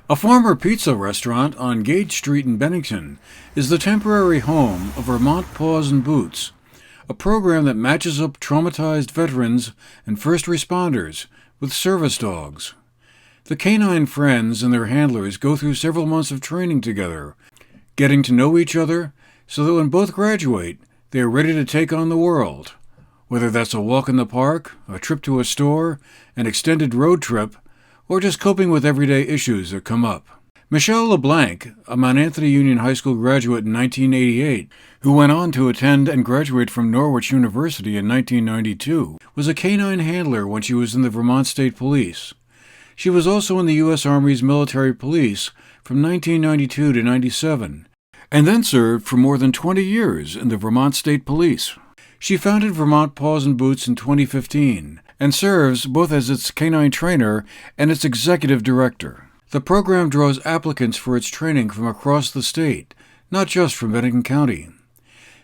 A former pizza restaurant on Gage Street in Bennington is the temporary home of Vermont Paws and Boots, a program that matches up traumatized veterans and first responders with service dogs. The canine friends and their handlers go through several months of training together, getting to know each other so that when both graduate, they are ready to take on the world. Whether that's a walk in the park, a trip to a store, an extended road trip, or just coping with everyday issues that come up. Michelle LeBlanc, a Mount Anthony Union High School graduate in 1988, who went on to attend and graduate from Norwich University in 1992, was a canine handler when she was in the Vermont State Police. She was also in the U.S. Army's military police from 1992 to 97, and then served for more than 20 years in the Vermont State Police. She founded Vermont Paws and Boots in 2015 and serves both as its canine trainer and its executive director. The program draws applicants for its training from across the state, not just from Bennington County.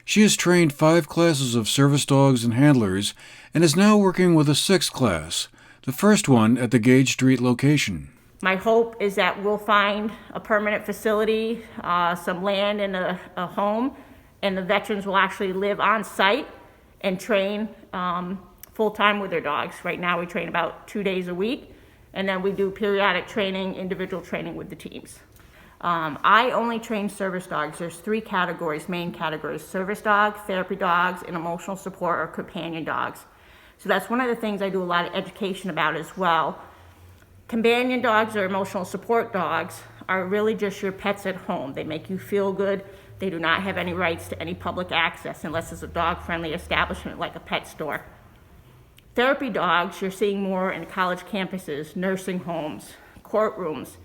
She has trained 5 classes of service dogs and handlers and is now working with a 6th class, the first one at the Gage Street location. My hope is that we'll find a permanent facility, some land and a home, and the veterans will actually live on site and train full-time with their dogs. Right now we train about 2 days a week, and then we do periodic training, individual training with the teams. I only train service dogs. There's 3 categories, main categories: service dog, therapy dogs, and emotional support or companion dogs. So that's one of the things I do a lot of education about as well. Companion dogs or emotional support dogs are really just your pets at home. They make you feel good. They do not have any rights to any public access unless it's a dog-friendly establishment like a pet store. Therapy dogs you're seeing more in college campuses, nursing homes, courtrooms.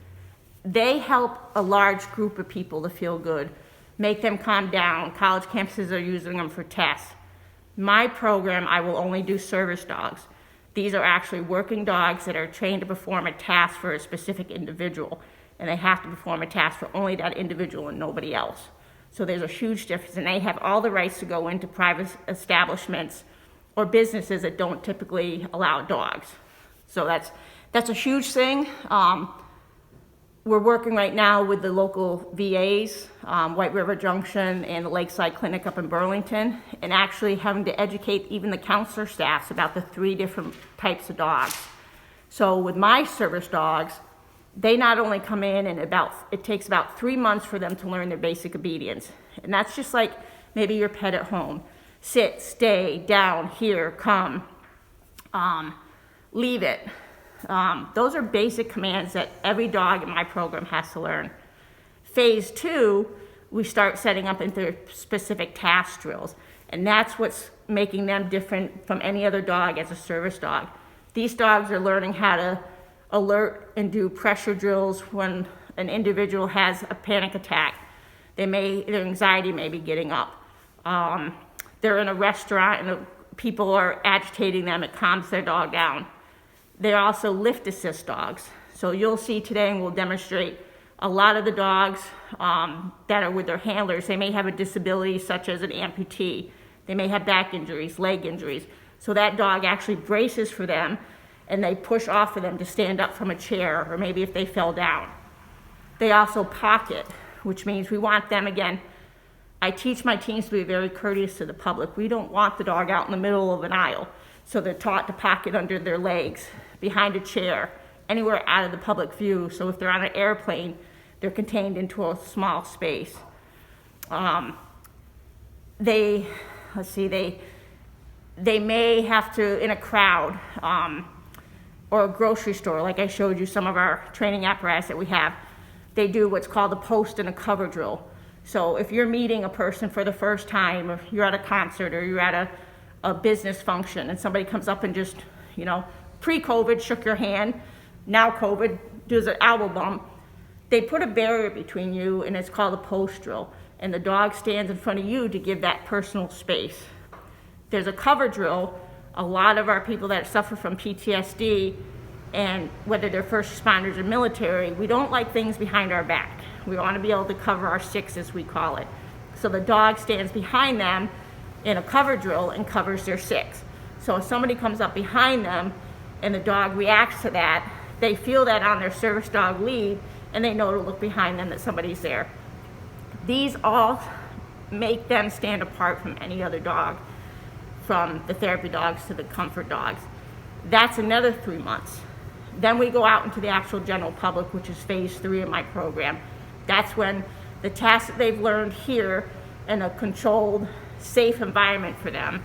They help a large group of people to feel good, make them calm down. College campuses are using them for tests. My program, I will only do service dogs. These are actually working dogs that are trained to perform a task for a specific individual, and they have to perform a task for only that individual and nobody else. So there's a huge difference, and they have all the rights to go into private establishments or businesses that don't typically allow dogs. So that's a huge thing. We're working right now with the local VAs, White River Junction and the Lakeside Clinic up in Burlington, and actually having to educate even the counselor staffs about the 3 different types of dogs. So with my service dogs, they not only come in and it takes about 3 months for them to learn their basic obedience. And that's just like maybe your pet at home. Sit, stay, down, here, come, leave it. Those are basic commands that every dog in my program has to learn. Phase 2, we start setting up into specific task drills. And that's what's making them different from any other dog as a service dog. These dogs are learning how to alert and do pressure drills when an individual has a panic attack. Their anxiety may be getting up. They're in a restaurant and people are agitating them. It calms their dog down. They're also lift assist dogs. So you'll see today, and we'll demonstrate, a lot of the dogs that are with their handlers, they may have a disability such as an amputee. They may have back injuries, leg injuries. So that dog actually braces for them, and they push off for them to stand up from a chair, or maybe if they fell down. They also pocket, which means we want them, again, I teach my teams to be very courteous to the public. We don't want the dog out in the middle of an aisle. So they're taught to pocket under their legs, behind a chair, anywhere out of the public view. So if they're on an airplane, they're contained into a small space. They may have to, in a crowd, or a grocery store, like I showed you some of our training apparatus that we have, they do what's called a post and a cover drill. So if you're meeting a person for the first time, or you're at a concert, or you're at a business function, and somebody comes up and just, pre-COVID shook your hand, now COVID does an elbow bump, they put a barrier between you, and it's called a post drill. And the dog stands in front of you to give that personal space. There's a cover drill. A lot of our people that suffer from PTSD, and whether they're first responders or military, we don't like things behind our back. We want to be able to cover our 6, as we call it. So the dog stands behind them in a cover drill and covers their 6. So if somebody comes up behind them and the dog reacts to that, they feel that on their service dog lead, and they know to look behind them that somebody's there. These all make them stand apart from any other dog, from the therapy dogs to the comfort dogs. That's another 3 months. Then we go out into the actual general public, which is phase 3 of my program. That's when the tasks that they've learned here in a controlled, safe environment for them.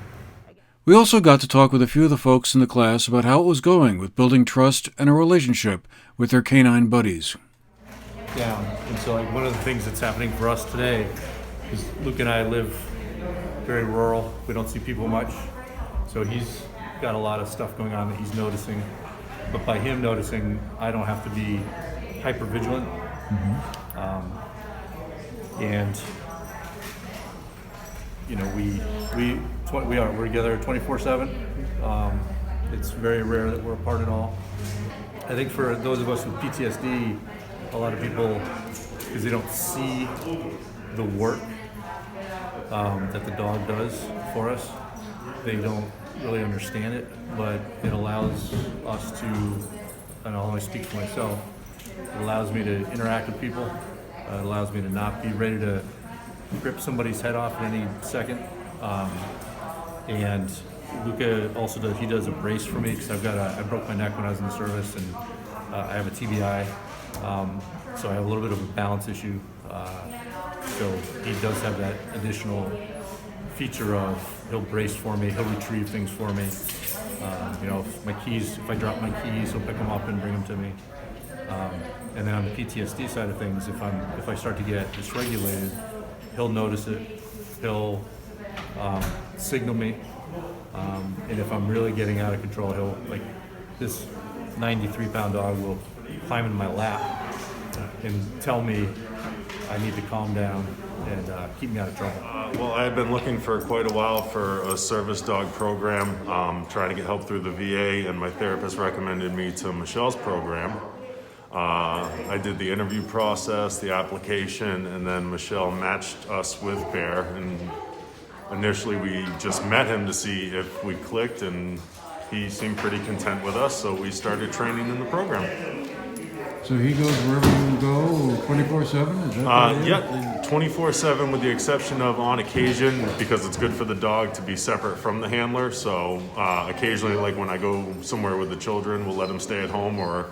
We also got to talk with a few of the folks in the class about how it was going with building trust and a relationship with their canine buddies. Yeah, and so like one of the things that's happening for us today is Luke and I live very rural. We don't see people much. So he's got a lot of stuff going on that he's noticing. But by him noticing, I don't have to be hyper vigilant. And you know, we're together 24/7. It's very rare that we're apart at all. I think for those of us with PTSD, a lot of people, because they don't see the work that the dog does for us, they don't really understand it, but it allows us to, and I'll only speak for myself, it allows me to interact with people. It allows me to not be ready to rip somebody's head off in any second. And Luca also does a brace for me because I broke my neck when I was in the service, and I have a TBI, so I have a little bit of a balance issue. So he does have that additional feature of he'll brace for me, he'll retrieve things for me. You know, if I drop my keys, he'll pick them up and bring them to me. And then on the PTSD side of things, if I start to get dysregulated, he'll notice it. He'll signal me, and if I'm really getting out of control, he'll, like, this 93-pound dog will climb in my lap and tell me I need to calm down and keep me out of trouble. Well, I had been looking for quite a while for a service dog program, trying to get help through the VA, and my therapist recommended me to Michelle's program. I did the interview process, the application, and then Michelle matched us with Bear. And initially we just met him to see if we clicked, and he seemed pretty content with us, so we started training in the program. So he goes wherever you go 24/7? Is that Yeah, 24/7 with the exception of on occasion, because it's good for the dog to be separate from the handler. So occasionally, like when I go somewhere with the children, we'll let him stay at home, or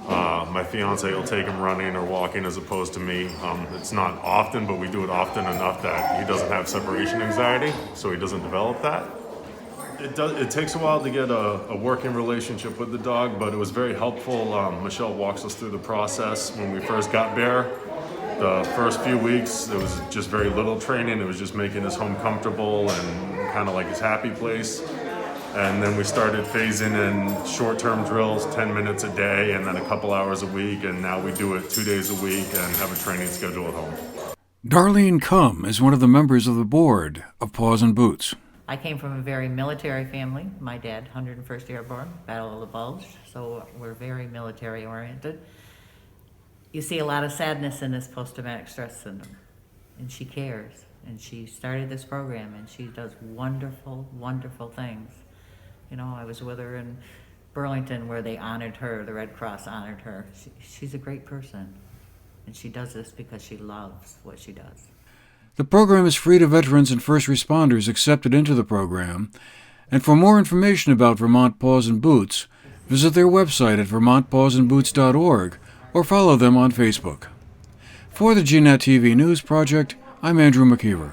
my fiance will take him running or walking as opposed to me. It's not often, but we do it often enough that he doesn't have separation anxiety, so he doesn't develop that. It takes a while to get a working relationship with the dog, but it was very helpful. Michelle walks us through the process. When we first got Bear, the first few weeks, there was just very little training. It was just making his home comfortable and kind of like his happy place. And then we started phasing in short-term drills, 10 minutes a day, and then a couple hours a week, and now we do it 2 days a week and have a training schedule at home. Darlene Cum is one of the members of the board of Paws and Boots. I came from a very military family. My dad, 101st Airborne, Battle of the Bulge, so we're very military oriented. You see a lot of sadness in this post-traumatic stress syndrome, and she cares, and she started this program, and she does wonderful, wonderful things. You know, I was with her in Burlington where they honored her, the Red Cross honored her. She's a great person, and she does this because she loves what she does. The program is free to veterans and first responders accepted into the program, and for more information about Vermont Paws and Boots, visit their website at vermontpawsandboots.org or follow them on Facebook. For the GNAT-TV News Project, I'm Andrew McKeever.